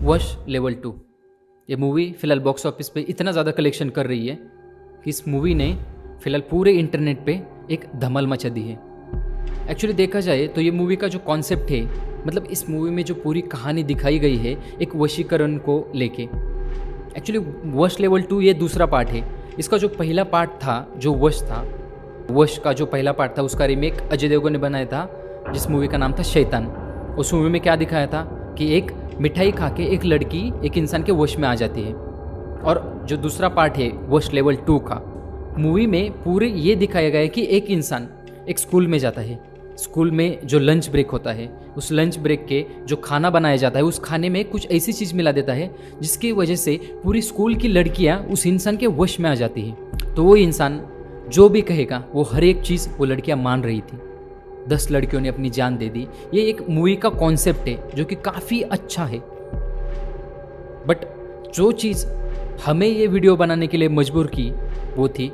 वश लेवल 2 ये मूवी फ़िलहाल बॉक्स ऑफिस पे इतना ज़्यादा कलेक्शन कर रही है कि इस मूवी ने फ़िलहाल पूरे इंटरनेट पे एक धमाल मचा दी है। एक्चुअली देखा जाए तो ये मूवी का जो कॉन्सेप्ट है, मतलब इस मूवी में जो पूरी कहानी दिखाई गई है एक वशीकरण को लेके। एक्चुअली वश लेवल 2 ये दूसरा पार्ट है। इसका जो पहला पार्ट था जो वश था, वश का जो पहला पार्ट था उसका रीमेक अजय देवगन ने बनाया था, जिस मूवी का नाम था शैतान। उस मूवी में क्या दिखाया था कि एक मिठाई खा के एक लड़की एक इंसान के वश में आ जाती है। और जो दूसरा पार्ट है वश लेवल 2 का, मूवी में पूरे ये दिखाया गया है कि एक इंसान एक स्कूल में जाता है। स्कूल में जो लंच ब्रेक होता है, उस लंच ब्रेक के जो खाना बनाया जाता है उस खाने में कुछ ऐसी चीज़ मिला देता है जिसकी वजह से पूरी स्कूल की लड़कियां उस इंसान के वश में आ जाती हैं। तो वो इंसान जो भी कहेगा वो हर एक चीज़ वो लड़कियां मान रही थी। 10 लड़कियों ने अपनी जान दे दी। ये एक मूवी का कॉन्सेप्ट है जो कि काफ़ी अच्छा है। बट जो चीज़ हमें ये वीडियो बनाने के लिए मजबूर की वो थी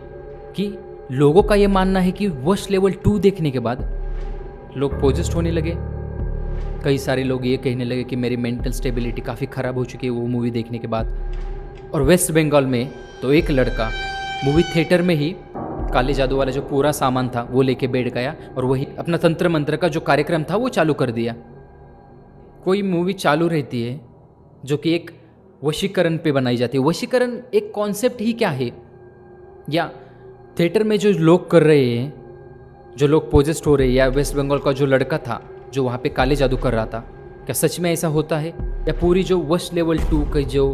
कि लोगों का ये मानना है कि वश लेवल 2 देखने के बाद लोग पोजेस्ट होने लगे। कई सारे लोग ये कहने लगे कि मेरी मेंटल स्टेबिलिटी काफ़ी ख़राब हो चुकी है वो मूवी देखने के बाद। और वेस्ट बंगाल में तो एक लड़का मूवी थिएटर में ही काले जादू वाला जो पूरा सामान था वो लेके बैठ गया और वही अपना तंत्र मंत्र का जो कार्यक्रम था वो चालू कर दिया। कोई मूवी चालू रहती है जो कि एक वशीकरण पे बनाई जाती है। वशीकरण एक कॉन्सेप्ट ही क्या है, या थिएटर में जो लोग कर रहे हैं, जो लोग पोजेस्ट हो रहे हैं, या वेस्ट बंगाल का जो लड़का था जो वहाँ पे काले जादू कर रहा था, क्या सच में ऐसा होता है? या पूरी जो वश लेवल 2 की जो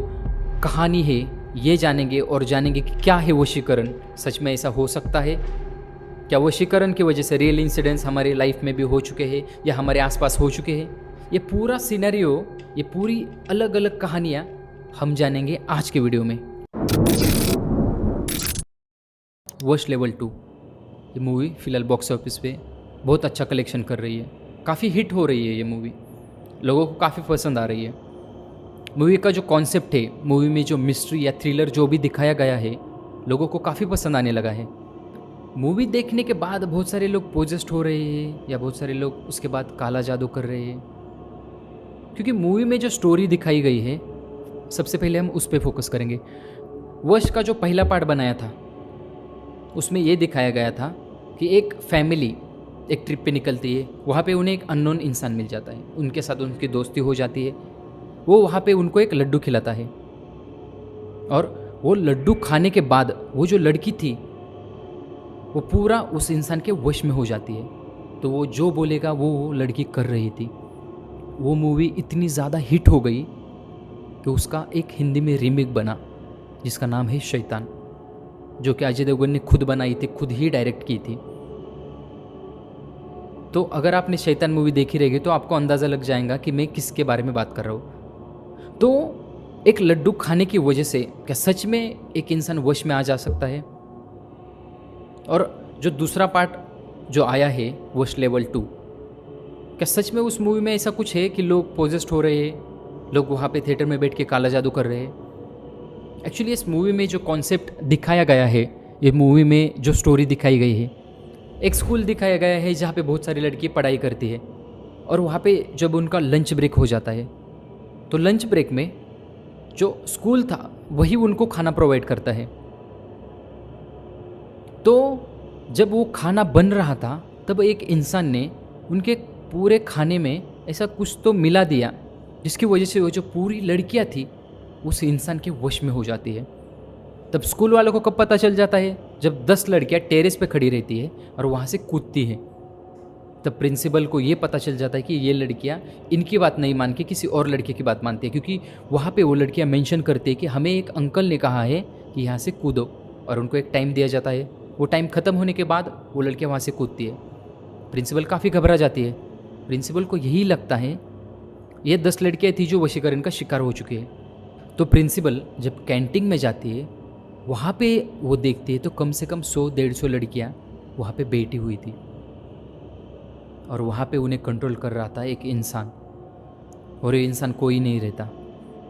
कहानी है ये जानेंगे और जानेंगे कि क्या है वशीकरण, सच में ऐसा हो सकता है? क्या वशीकरण की वजह से रियल इंसिडेंट्स हमारे लाइफ में भी हो चुके हैं या हमारे आसपास हो चुके हैं? ये पूरा सिनेरियो, ये पूरी अलग अलग कहानियाँ हम जानेंगे आज के वीडियो में। वश लेवल 2 ये मूवी फ़िलहाल बॉक्स ऑफिस पे बहुत अच्छा कलेक्शन कर रही है। काफ़ी हिट हो रही है ये मूवी, लोगों को काफ़ी पसंद आ रही है। मूवी का जो कॉन्सेप्ट है, मूवी में जो मिस्ट्री या थ्रिलर जो भी दिखाया गया है, लोगों को काफ़ी पसंद आने लगा है। मूवी देखने के बाद बहुत सारे लोग पोजेस्ट हो रहे हैं या बहुत सारे लोग उसके बाद काला जादू कर रहे हैं, क्योंकि मूवी में जो स्टोरी दिखाई गई है, सबसे पहले हम उस पर फोकस करेंगे। वश का जो पहला पार्ट बनाया था उसमें ये दिखाया गया था कि एक फैमिली एक ट्रिप पे निकलती है। वहाँ पे उन्हें एक अननोन इंसान मिल जाता है, उनके साथ उनकी दोस्ती हो जाती है। वो वहाँ पे उनको एक लड्डू खिलाता है और वो लड्डू खाने के बाद वो जो लड़की थी वो पूरा उस इंसान के वश में हो जाती है। तो वो जो बोलेगा वो लड़की कर रही थी। वो मूवी इतनी ज़्यादा हिट हो गई कि उसका एक हिंदी में रीमेक बना जिसका नाम है शैतान, जो कि अजय देवगन ने खुद बनाई थी, खुद ही डायरेक्ट की थी। तो अगर आपने शैतान मूवी देखी रहेगी तो आपको अंदाज़ा लग जाएगा कि मैं किसके बारे में बात कर रहा हूँ। तो एक लड्डू खाने की वजह से क्या सच में एक इंसान वश में आ जा सकता है? और जो दूसरा पार्ट जो आया है वश लेवल 2, क्या सच में उस मूवी में ऐसा कुछ है कि लोग पोजेस्ट हो रहे हैं, लोग वहाँ पे थिएटर में बैठ के काला जादू कर रहे हैं? एक्चुअली इस मूवी में जो कॉन्सेप्ट दिखाया गया है, ये मूवी में जो स्टोरी दिखाई गई है, एक स्कूल दिखाया गया है जहाँ पे बहुत सारी लड़की पढ़ाई करती है। और वहाँ पे जब उनका लंच ब्रेक हो जाता है तो लंच ब्रेक में जो स्कूल था वही उनको खाना प्रोवाइड करता है। तो जब वो खाना बन रहा था तब एक इंसान ने उनके पूरे खाने में ऐसा कुछ तो मिला दिया जिसकी वजह से वो जो पूरी लड़कियां थी उस इंसान के वश में हो जाती है। तब स्कूल वालों को कब पता चल जाता है? जब 10 लड़कियां टेरेस पे खड़ी रहती है और वहाँ से कूदती है, तब प्रिंसिपल को ये पता चल जाता है कि ये लड़कियां इनकी बात नहीं मान के किसी और लड़के की बात मानती है, क्योंकि वहाँ पे वो लड़कियां मेंशन करती है कि हमें एक अंकल ने कहा है कि यहाँ से कूदो, और उनको एक टाइम दिया जाता है। वो टाइम ख़त्म होने के बाद वो लड़कियाँ वहाँ से कूदती है। प्रिंसिपल काफ़ी घबरा जाती है। प्रिंसिपल को यही लगता है ये 10 लड़कियाँ थी जो वशीकरण का शिकार हो चुकी है। तो प्रिंसिपल जब कैंटीन में जाती है वहाँ पे वो देखती है तो कम से कम 100-150 लड़कियाँ वहाँ पे बैठी हुई थी और वहाँ पे उन्हें कंट्रोल कर रहा था एक इंसान, और ये इंसान कोई नहीं रहता।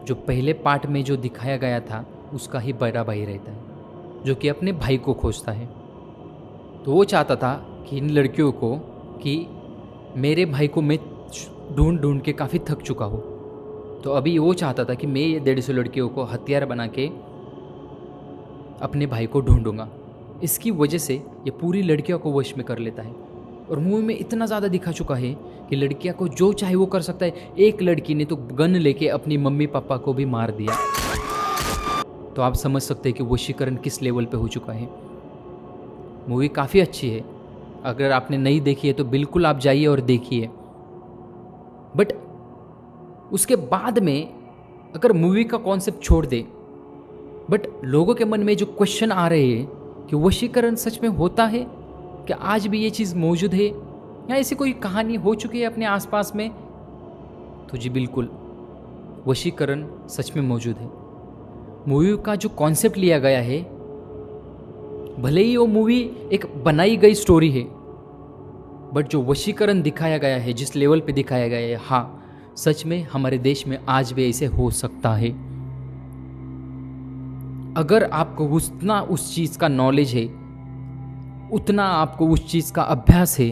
जो पहले पार्ट में जो दिखाया गया था उसका ही बड़ा भाई रहता है जो कि अपने भाई को खोजता है। तो वो चाहता था कि इन लड़कियों को कि मेरे भाई को मैं ढूंढ ढूंढ के काफ़ी थक चुका हूँ, तो अभी वो चाहता था कि मैं ये 150 लड़कियों को हथियार बना के अपने भाई को ढूंढूंगा। इसकी वजह से ये पूरी लड़कियों को वश में कर लेता है और मूवी में इतना ज़्यादा दिखा चुका है कि लड़कियां को जो चाहे वो कर सकता है। एक लड़की ने तो गन लेके अपनी मम्मी पापा को भी मार दिया। तो आप समझ सकते हैं कि वशीकरण किस लेवल पे हो चुका है। मूवी काफ़ी अच्छी है, अगर आपने नहीं देखी है तो बिल्कुल आप जाइए और देखिए। बट उसके बाद में अगर मूवी का कॉन्सेप्ट छोड़ दे, बट लोगों के मन में जो क्वेश्चन आ रहे हैं कि वशीकरण सच में होता है, क्या आज भी ये चीज़ मौजूद है, या ऐसी कोई कहानी हो चुकी है अपने आसपास में, तो जी बिल्कुल वशीकरण सच में मौजूद है। मूवी का जो कॉन्सेप्ट लिया गया है, भले ही वो मूवी एक बनाई गई स्टोरी है, बट जो वशीकरण दिखाया गया है, जिस लेवल पे दिखाया गया है, हाँ सच में हमारे देश में आज भी ऐसे हो सकता है। अगर आपको उतना उस चीज़ का नॉलेज है, उतना आपको उस चीज़ का अभ्यास है,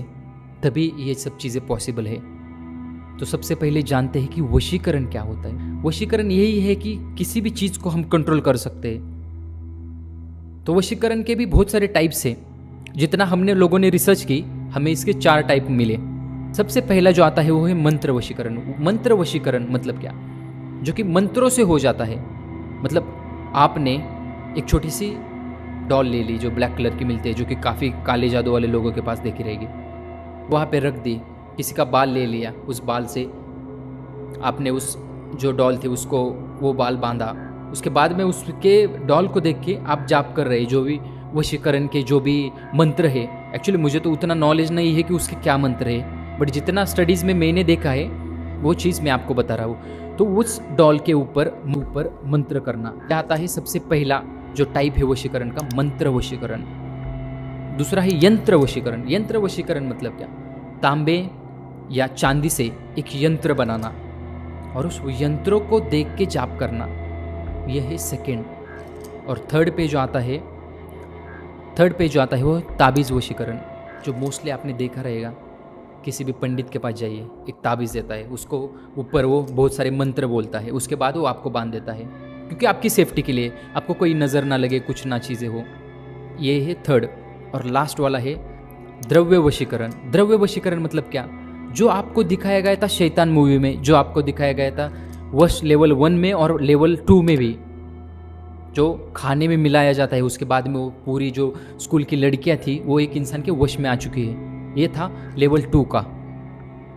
तभी ये सब चीज़ें पॉसिबल है। तो सबसे पहले जानते हैं कि वशीकरण क्या होता है। वशीकरण यही है कि किसी भी चीज़ को हम कंट्रोल कर सकते हैं। तो वशीकरण के भी बहुत सारे टाइप्स हैं। जितना हमने लोगों ने रिसर्च की, हमें इसके 4 टाइप मिले। सबसे पहला जो आता है वो है मंत्र वशीकरण। मंत्र वशीकरण मतलब क्या? जो कि मंत्रों से हो जाता है। मतलब आपने एक छोटी सी डॉल ले ली जो ब्लैक कलर की मिलती है, जो कि काफ़ी काले जादू वाले लोगों के पास देखी रहेगी, वहाँ पे रख दी। किसी का बाल ले लिया, उस बाल से आपने उस जो डॉल थी उसको वो बाल बांधा। उसके बाद में उसके डॉल को देख के आप जाप कर रहे, जो भी वशीकरण के जो भी मंत्र है। एक्चुअली मुझे तो उतना नॉलेज नहीं है कि उसके क्या मंत्र है, बट जितना स्टडीज़ में मैंने देखा है वो चीज़ मैं आपको बता रहा हूँ। तो उस डॉल के ऊपर मंत्र करना क्या आता है। सबसे पहला जो टाइप है वशीकरण का, मंत्र वशीकरण। दूसरा है यंत्र वशीकरण। यंत्र वशीकरण मतलब क्या? तांबे या चांदी से एक यंत्र बनाना और उस यंत्रों को देख के जाप करना, यह है सेकेंड। और थर्ड पे जो आता है वो ताबीज़ वशीकरण, जो मोस्टली आपने देखा रहेगा। किसी भी पंडित के पास जाइए, एक ताबीज़ देता है, उसको ऊपर वो बहुत सारे मंत्र बोलता है, उसके बाद वो आपको बांध देता है, क्योंकि आपकी सेफ्टी के लिए, आपको कोई नज़र ना लगे, कुछ ना चीज़ें हो। ये है थर्ड। और लास्ट वाला है द्रव्य वशीकरण। द्रव्य वशीकरण मतलब क्या? जो आपको दिखाया गया था शैतान मूवी में, जो आपको दिखाया गया था वश लेवल 1 में और लेवल 2 में भी, जो खाने में मिलाया जाता है, उसके बाद में वो पूरी जो स्कूल की लड़कियां थी वो एक इंसान के वश में आ चुकी है। ये था लेवल 2 का,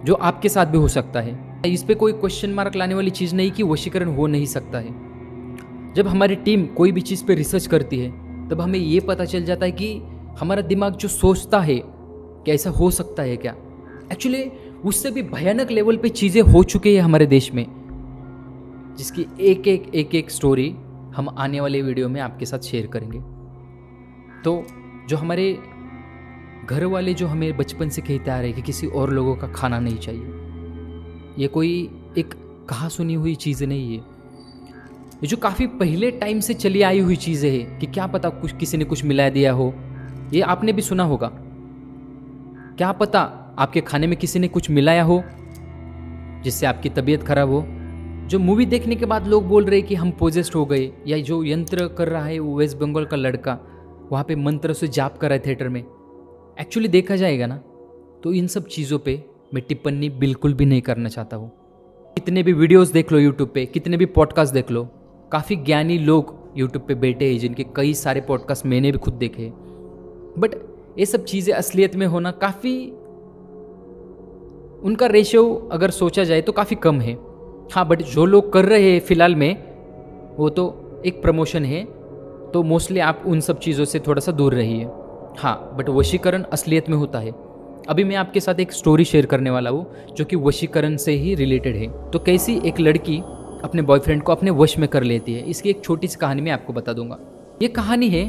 जो आपके साथ भी हो सकता है। इस पे कोई क्वेश्चन मार्क लाने वाली चीज़ नहीं कि वशीकरण हो नहीं सकता है। जब हमारी टीम कोई भी चीज़ पे रिसर्च करती है, तब हमें ये पता चल जाता है कि हमारा दिमाग जो सोचता है कि ऐसा हो सकता है क्या, एक्चुअली उससे भी भयानक लेवल पे चीज़ें हो चुकी है हमारे देश में, जिसकी एक स्टोरी हम आने वाले वीडियो में आपके साथ शेयर करेंगे। तो जो हमारे घर वाले जो हमें बचपन से कहते आ रहे हैं कि किसी और लोगों का खाना नहीं चाहिए, ये कोई एक कहा सुनी हुई चीज़ नहीं है। ये जो काफ़ी पहले टाइम से चली आई हुई चीज़ें हैं कि क्या पता कुछ किसी ने कुछ मिला दिया हो, ये आपने भी सुना होगा। क्या पता आपके खाने में किसी ने कुछ मिलाया हो जिससे आपकी तबीयत खराब हो। जो मूवी देखने के बाद लोग बोल रहे कि हम पोजेस्ड हो गए, या जो यंत्र कर रहा है वो वेस्ट बंगाल का लड़का वहाँ पे मंत्र से जाप कर रहा है थिएटर में। एक्चुअली देखा जाएगा ना, तो इन सब चीज़ों पे मैं टिप्पणी बिल्कुल भी नहीं करना चाहता हूँ। कितने भी वीडियोस देख लो यूट्यूब पे, कितने भी पॉडकास्ट देख लो, काफ़ी ज्ञानी लोग यूट्यूब पे बैठे हैं जिनके कई सारे पॉडकास्ट मैंने भी खुद देखे हैं, बट ये सब चीज़ें असलियत में होना काफ़ी, उनका रेशियो अगर सोचा जाए तो काफ़ी कम है। हाँ, बट जो लोग कर रहे हैं फ़िलहाल में, वो तो एक प्रमोशन है, तो मोस्टली आप उन सब चीज़ों से थोड़ा सा दूर रहिए। हाँ, बट वशीकरण असलियत में होता है। अभी मैं आपके साथ एक स्टोरी शेयर करने वाला हूँ जो कि वशीकरण से ही रिलेटेड है। तो कैसी एक लड़की अपने बॉयफ्रेंड को अपने वश में कर लेती है, इसकी एक छोटी सी कहानी मैं आपको बता दूंगा। ये कहानी है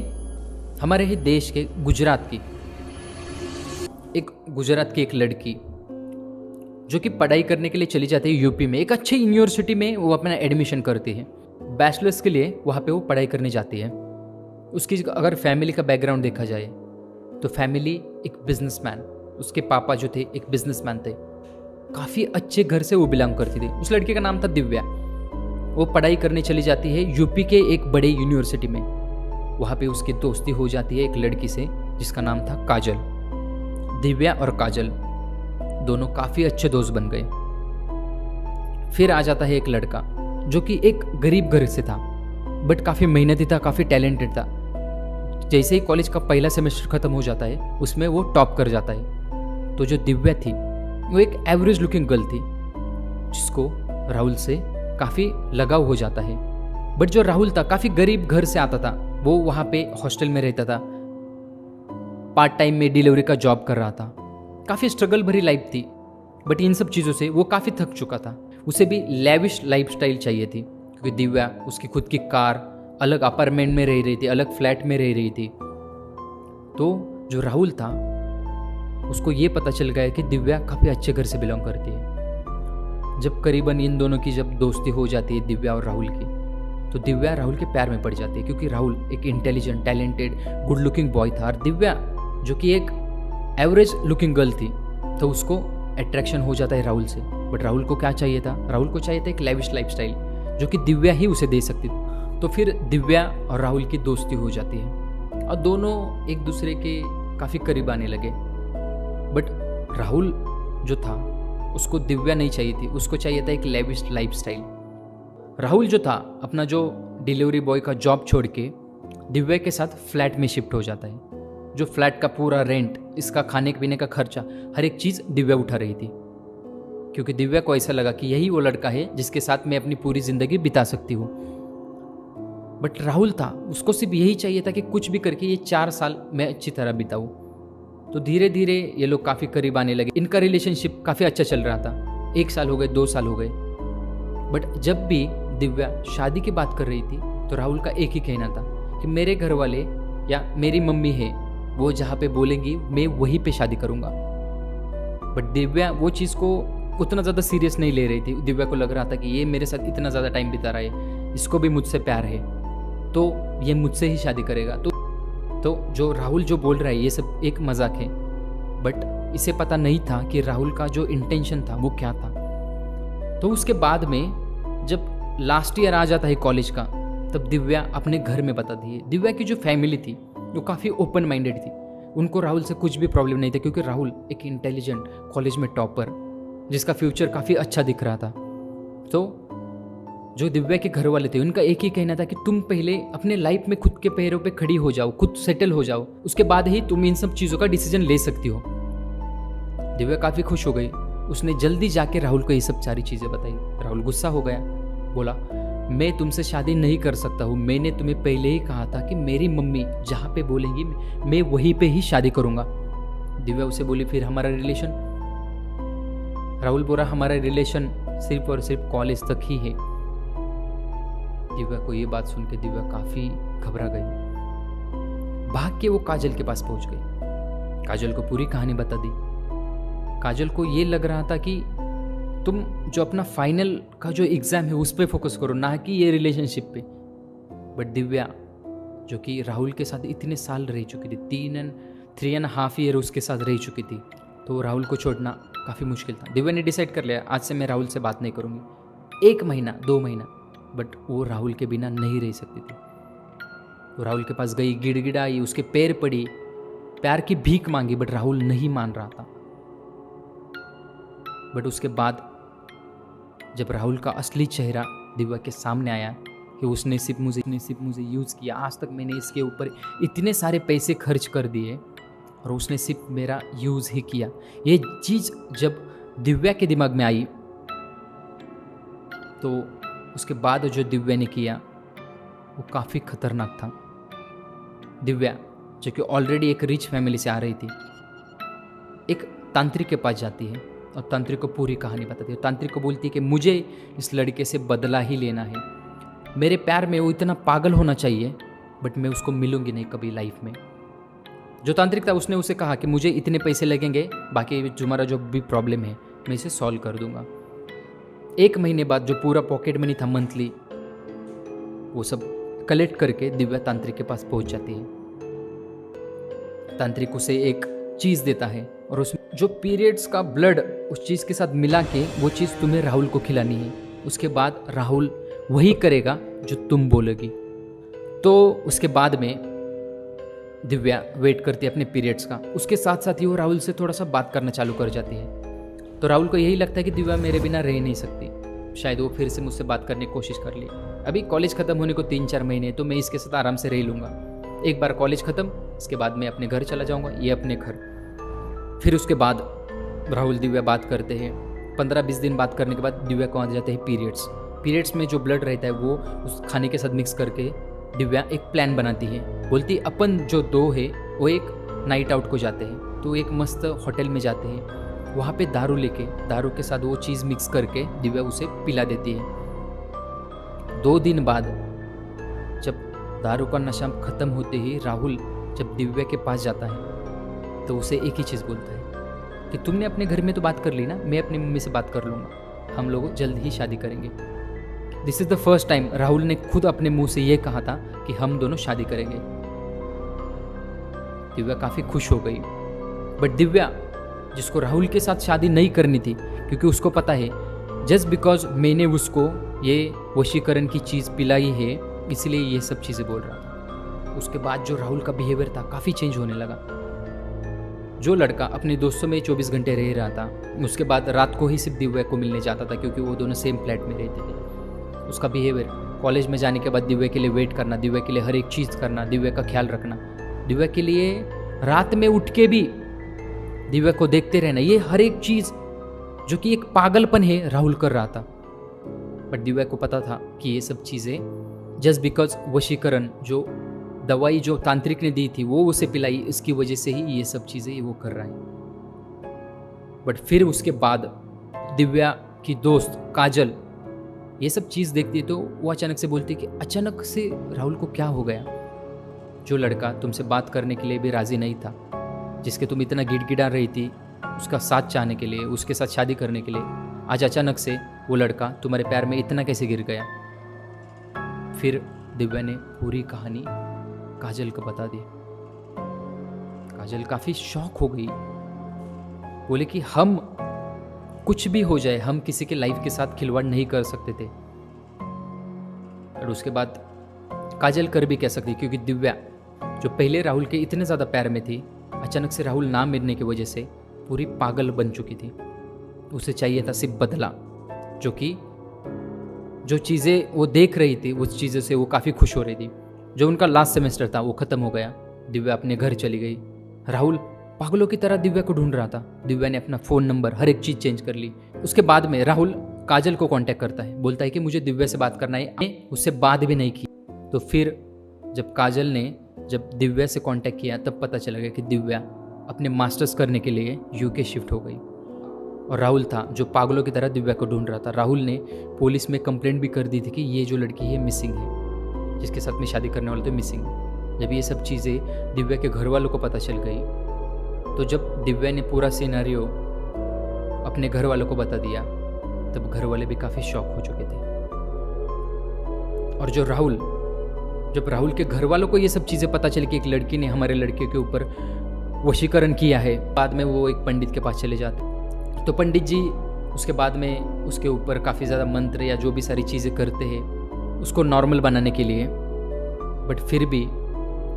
हमारे ही देश के गुजरात की। गुजरात की एक लड़की जो कि पढ़ाई करने के लिए चली जाती है यूपी में, एक अच्छी यूनिवर्सिटी में वो अपना एडमिशन करती है। बैचलर्स के लिए वहाँ पे वो पढ़ाई करने जाती है। उसकी अगर फैमिली का बैकग्राउंड देखा जाए तो फैमिली एक बिजनेसमैन, उसके पापा जो थे एक बिजनेसमैन थे, काफ़ी अच्छे घर से वो बिलोंग करती थी। उस लड़की का नाम था दिव्या। वो पढ़ाई करने चली जाती है यूपी के एक बड़े यूनिवर्सिटी में। वहाँ पे उसकी दोस्ती हो जाती है एक लड़की से जिसका नाम था काजल। दिव्या और काजल दोनों काफ़ी अच्छे दोस्त बन गए। फिर आ जाता है एक लड़का जो कि एक गरीब घर से था, बट काफ़ी मेहनती था, काफ़ी टैलेंटेड था। जैसे ही कॉलेज का पहला सेमेस्टर ख़त्म हो जाता है उसमें वो टॉप कर जाता है। तो जो दिव्या थी वो एक एवरेज लुकिंग गर्ल थी जिसको राहुल से काफ़ी लगाव हो जाता है। बट जो राहुल था काफ़ी गरीब घर से आता था, वो वहाँ पे हॉस्टल में रहता था, पार्ट टाइम में डिलीवरी का जॉब कर रहा था। काफ़ी स्ट्रगल भरी लाइफ थी, बट इन सब चीज़ों से वो काफ़ी थक चुका था। उसे भी लेविश लाइफस्टाइल चाहिए थी क्योंकि दिव्या उसकी खुद की कार, अलग अपार्टमेंट में रह रही थी, अलग फ्लैट में रह रही थी। तो जो राहुल था उसको ये पता चल गया कि दिव्या काफ़ी अच्छे घर से बिलोंग करती है। जब करीबन इन दोनों की जब दोस्ती हो जाती है दिव्या और राहुल की, तो दिव्या राहुल के प्यार में पड़ जाती है क्योंकि राहुल एक intelligent, talented, good looking boy था और दिव्या जो कि एक एवरेज लुकिंग गर्ल थी, तो उसको अट्रैक्शन हो जाता है राहुल से। बट राहुल को क्या चाहिए था? राहुल को चाहिए था एक लेविश लाइफस्टाइल जो कि दिव्या ही उसे दे सकती थी। तो फिर दिव्या और राहुल की दोस्ती हो जाती है और दोनों एक दूसरे के काफ़ी करीब आने लगे। बट राहुल जो था उसको दिव्या नहीं चाहिए थी, उसको चाहिए था एक लेविश लाइफस्टाइल। राहुल जो था अपना जो डिलीवरी बॉय का जॉब छोड़ के दिव्या के साथ फ्लैट में शिफ्ट हो जाता है। जो फ्लैट का पूरा रेंट, इसका खाने पीने का खर्चा, हर एक चीज़ दिव्या उठा रही थी क्योंकि दिव्या को ऐसा लगा कि यही वो लड़का है जिसके साथ मैं अपनी पूरी ज़िंदगी बिता सकती हूँ। बट राहुल था, उसको सिर्फ यही चाहिए था कि कुछ भी करके ये 4 साल मैं अच्छी तरह बिताऊँ। तो धीरे धीरे ये लोग काफ़ी करीब आने लगे। इनका रिलेशनशिप काफ़ी अच्छा चल रहा था। 1 साल हो गए, 2 साल हो गए। बट जब भी दिव्या शादी की बात कर रही थी तो राहुल का एक ही कहना था कि मेरे घर वाले या मेरी मम्मी है, वो जहाँ पे बोलेंगी मैं वहीं पे शादी करूँगा। बट दिव्या वो चीज़ को उतना ज़्यादा सीरियस नहीं ले रही थी। दिव्या को लग रहा था कि ये मेरे साथ इतना ज़्यादा टाइम बिता रहा है, इसको भी मुझसे प्यार है, तो ये मुझसे ही शादी करेगा। तो जो राहुल जो बोल रहा है ये सब एक मजाक है, बट इसे पता नहीं था कि राहुल का जो इंटेंशन था वो क्या था। तो उसके बाद में जब लास्ट ईयर आ जाता है कॉलेज का, तब दिव्या अपने घर में बताती है। दिव्या की जो फैमिली थी वो काफ़ी ओपन माइंडेड थी, उनको राहुल से कुछ भी प्रॉब्लम नहीं था क्योंकि राहुल एक इंटेलिजेंट, कॉलेज में टॉपर, जिसका फ्यूचर काफ़ी अच्छा दिख रहा था। तो जो दिव्या के घर वाले थे उनका एक ही कहना था कि तुम पहले अपने लाइफ में खुद के पैरों पे खड़ी हो जाओ, खुद सेटल हो जाओ, उसके बाद ही तुम इन सब चीज़ों का डिसीजन ले सकती हो। दिव्या काफ़ी खुश हो गई, उसने जल्दी जाके राहुल को ये सब सारी चीज़ें बताई। राहुल गुस्सा हो गया, बोला मैं तुमसे शादी नहीं कर सकता हूँ, मैंने तुम्हें पहले ही कहा था कि मेरी मम्मी जहाँ पे बोलेंगी मैं वहीं पे ही शादी करूँगा। दिव्या उसे बोली फिर हमारा रिलेशन? राहुल बोला हमारा रिलेशन सिर्फ और सिर्फ कॉलेज तक ही है। दिव्या को ये बात सुन के दिव्या काफ़ी घबरा गई। भाग के वो काजल के पास पहुंच गई, काजल को पूरी कहानी बता दी। काजल को ये लग रहा था कि तुम जो अपना फाइनल का जो एग्ज़ाम है उस पर फोकस करो, ना कि ये रिलेशनशिप पे। बट दिव्या जो कि राहुल के साथ इतने साल रह चुकी थी, 3.5 ईयर उसके साथ रह चुकी थी, तो राहुल को छोड़ना काफ़ी मुश्किल था। दिव्या ने डिसाइड कर लिया आज से मैं राहुल से बात नहीं करूँगी। 1 महीना 2 महीना, बट वो राहुल के बिना नहीं रह सकती थी। वो राहुल के पास गई, गिड़गिड़ाई, उसके पैर पड़ी, प्यार की भीख मांगी, बट राहुल नहीं मान रहा था। बट उसके बाद जब राहुल का असली चेहरा दिव्या के सामने आया कि उसने सिर्फ मुझे यूज़ किया, आज तक मैंने इसके ऊपर इतने सारे पैसे खर्च कर दिए और उसने सिर्फ मेरा यूज़ ही किया, ये चीज़ जब दिव्या के दिमाग में आई तो उसके बाद जो दिव्या ने किया वो काफ़ी खतरनाक था। दिव्या जो कि ऑलरेडी एक रिच फैमिली से आ रही थी, एक तांत्रिक के पास जाती है और तांत्रिक को पूरी कहानी बताती है। तांत्रिक को बोलती है कि मुझे इस लड़के से बदला ही लेना है, मेरे प्यार में वो इतना पागल होना चाहिए, बट मैं उसको मिलूंगी नहीं कभी लाइफ में। जो तांत्रिक था उसने उसे कहा कि मुझे इतने पैसे लगेंगे, बाकी तुम्हारा जो भी प्रॉब्लम है मैं इसे सॉल्व कर दूंगा। 1 महीने बाद जो पूरा पॉकेट मनी था मंथली, वो सब कलेक्ट करके दिव्या तांत्रिक के पास पहुंच जाती है। तांत्रिक उसे एक चीज़ देता है और उसमें जो पीरियड्स का ब्लड उस चीज़ के साथ मिला के वो चीज़ तुम्हें राहुल को खिलानी है। उसके बाद राहुल वही करेगा जो तुम बोलोगी। तो उसके बाद में दिव्या वेट करती है अपने पीरियड्स का। उसके साथ साथ ही वो राहुल से थोड़ा सा बात करना चालू कर जाती है। तो राहुल को यही लगता है कि दिव्या मेरे बिना रह नहीं सकती, शायद वो फिर से मुझसे बात करने की कोशिश कर ली। अभी कॉलेज ख़त्म होने को 3-4 महीने, तो मैं इसके साथ आराम से रह लूँगा। एक बार कॉलेज ख़त्म, इसके बाद मैं अपने घर चला जाऊँगा, ये अपने घर। फिर उसके बाद राहुल दिव्या बात करते हैं। 15-20 दिन बात करने के बाद दिव्या को आ जाते हैं पीरियड्स में जो ब्लड रहता है वो उस खाने के साथ मिक्स करके दिव्या एक प्लान बनाती है। बोलती अपन जो दो है वो एक नाइट आउट को जाते हैं। तो एक मस्त होटल में जाते हैं, वहाँ पे दारू लेके दारू के साथ वो चीज़ मिक्स करके दिव्या उसे पिला देती है। 2 दिन बाद जब दारू का नशा खत्म होते ही राहुल जब दिव्या के पास जाता है तो उसे एक ही चीज़ बोलता है कि तुमने अपने घर में तो बात कर ली ना, मैं अपनी मम्मी से बात कर लूँगा, हम लोग जल्द ही शादी करेंगे। This is the first time Rahul ने खुद अपने मुंह से ये कहा था कि हम दोनों शादी करेंगे। दिव्या काफ़ी खुश हो गई। बट दिव्या, जिसको राहुल के साथ शादी नहीं करनी थी, क्योंकि उसको पता है जस्ट बिकॉज मैंने उसको ये वशीकरण की चीज़ पिलाई है इसलिए ये सब चीज़ें बोल रहा था। उसके बाद जो राहुल का बिहेवियर था काफ़ी चेंज होने लगा। जो लड़का अपने दोस्तों में 24 घंटे रह रहा था, उसके बाद रात को ही सिर्फ दिव्या को मिलने जाता था, क्योंकि वो दोनों सेम फ्लैट में रहते थे। उसका बिहेवियर, कॉलेज में जाने के बाद दिव्या के लिए वेट करना, दिव्या के लिए हर एक चीज़ करना, दिव्या का ख्याल रखना, दिव्या के लिए रात में उठ के भी दिव्या को देखते रहना, ये हर एक चीज़ जो कि एक पागलपन है राहुल कर रहा था। बट दिव्या को पता था कि ये सब चीज़ें जस्ट बिकॉज वशीकरण जो दवाई जो तांत्रिक ने दी थी वो उसे पिलाई, इसकी वजह से ही ये सब चीज़ें वो कर रहा है। बट फिर उसके बाद दिव्या की दोस्त काजल ये सब चीज़ देखती है तो वो अचानक से बोलती है कि अचानक से राहुल को क्या हो गया। जो लड़का तुमसे बात करने के लिए भी राज़ी नहीं था, जिसके तुम इतना गिड़गिड़ा रही थी उसका साथ चाहने के लिए, उसके साथ शादी करने के लिए, आज अचानक से वो लड़का तुम्हारे प्यार में इतना कैसे गिर गया। फिर दिव्या ने पूरी कहानी काजल को बता दी। काजल काफ़ी शॉक हो गई, बोले कि हम कुछ भी हो जाए हम किसी के लाइफ के साथ खिलवाड़ नहीं कर सकते थे। और उसके बाद काजल कर भी कह सकती, क्योंकि दिव्या जो पहले राहुल के इतने ज़्यादा प्यार में थी, अचानक से राहुल ना मिलने की वजह से पूरी पागल बन चुकी थी। उसे चाहिए था सिर्फ बदला, जो कि जो चीज़ें वो देख रही थी उस चीज़ों से वो काफ़ी खुश हो रही थी। जो उनका लास्ट सेमेस्टर था वो ख़त्म हो गया, दिव्या अपने घर चली गई। राहुल पागलों की तरह दिव्या को ढूंढ रहा था। दिव्या ने अपना फ़ोन नंबर हर एक चीज़ चेंज कर ली। उसके बाद में राहुल काजल को कांटेक्ट करता है, बोलता है कि मुझे दिव्या से बात करना है, उससे बात भी नहीं की। तो फिर जब काजल ने जब दिव्या से कांटेक्ट किया तब पता चला गया कि दिव्या अपने मास्टर्स करने के लिए यूके शिफ्ट हो गई। और राहुल था जो पागलों की तरह दिव्या को ढूंढ रहा था। राहुल ने पुलिस में कंप्लेंट भी कर दी थी कि ये जो लड़की है मिसिंग है, जिसके साथ में शादी करने वाले थे मिसिंग है। जब ये सब चीज़ें दिव्या के घर वालों को पता चल गई, तो जब दिव्या ने पूरा सिनेरियो अपने घर वालों को बता दिया तब घर वाले भी काफ़ी शॉक हो चुके थे। और जब राहुल के घर वालों को ये सब चीज़ें पता चली कि एक लड़की ने हमारे लड़के के ऊपर वशीकरण किया है, बाद में वो एक पंडित के पास चले जाते। तो पंडित जी उसके बाद में उसके ऊपर काफ़ी ज़्यादा मंत्र या जो भी सारी चीज़ें करते हैं उसको नॉर्मल बनाने के लिए। बट फिर भी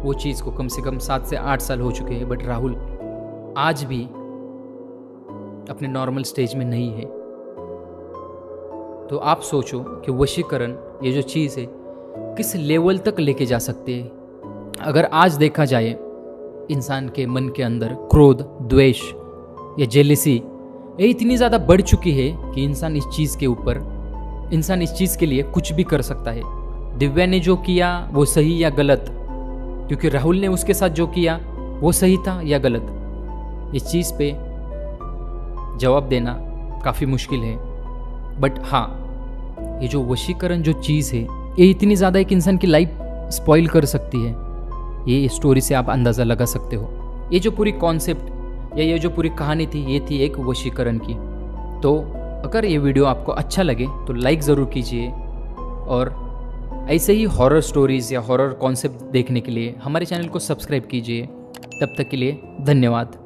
वो चीज़ को कम से कम 7 से 8 साल हो चुके हैं, बट राहुल आज भी अपने नॉर्मल स्टेज में नहीं है। तो आप सोचो कि वशीकरण ये जो चीज़ है किस लेवल तक लेके जा सकते हैं। अगर आज देखा जाए इंसान के मन के अंदर क्रोध, द्वेष या जेलिसी ये इतनी ज़्यादा बढ़ चुकी है कि इंसान इस चीज़ के लिए कुछ भी कर सकता है। दिव्या ने जो किया वो सही या गलत, क्योंकि राहुल ने उसके साथ जो किया वो सही था या गलत, इस चीज़ पे जवाब देना काफ़ी मुश्किल है। बट हाँ, ये जो वशीकरण जो चीज़ है ये इतनी ज़्यादा एक इंसान की लाइफ स्पॉइल कर सकती है, ये स्टोरी से आप अंदाज़ा लगा सकते हो। ये जो पूरी कॉन्सेप्ट या ये जो पूरी कहानी थी ये थी एक वशीकरण की। तो अगर ये वीडियो आपको अच्छा लगे तो लाइक ज़रूर कीजिए, और ऐसे ही हॉरर स्टोरीज़ या हॉरर कॉन्सेप्ट देखने के लिए हमारे चैनल को सब्सक्राइब कीजिए। तब तक के लिए धन्यवाद।